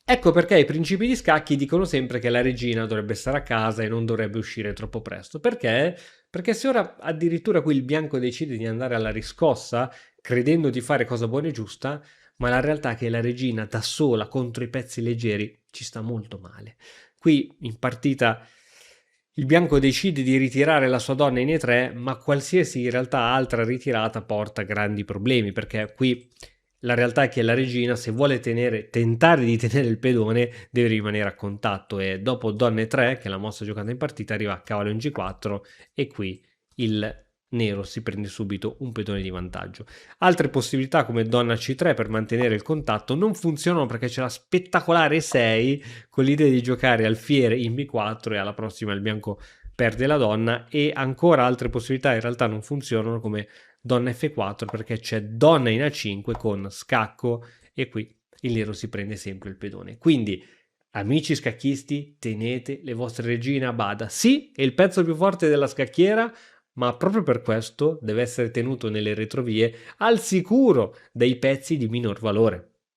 Ecco perché i principi di scacchi dicono sempre che la regina dovrebbe stare a casa e non dovrebbe uscire troppo presto. Perché? Perché se ora addirittura qui il bianco decide di andare alla riscossa, credendo di fare cosa buona e giusta, ma la realtà è che la regina da sola contro i pezzi leggeri ci sta molto male. Qui in partita il bianco decide di ritirare la sua donna in E3, ma qualsiasi in realtà altra ritirata porta grandi problemi, perché qui la realtà è che la regina, se vuole tentare di tenere il pedone, deve rimanere a contatto e dopo donna E3, che è la mossa giocata in partita, arriva a cavallo in G4 e qui il nero si prende subito un pedone di vantaggio. Altre possibilità come donna C3 per mantenere il contatto non funzionano perché c'è la spettacolare 6 con l'idea di giocare alfiere in B4 e alla prossima il bianco perde la donna, e ancora altre possibilità in realtà non funzionano come donna F4 perché c'è donna in A5 con scacco e qui il nero si prende sempre il pedone. Quindi amici scacchisti, tenete le vostre regine a bada. Sì, è il pezzo più forte della scacchiera, ma proprio per questo deve essere tenuto nelle retrovie al sicuro dei pezzi di minor valore.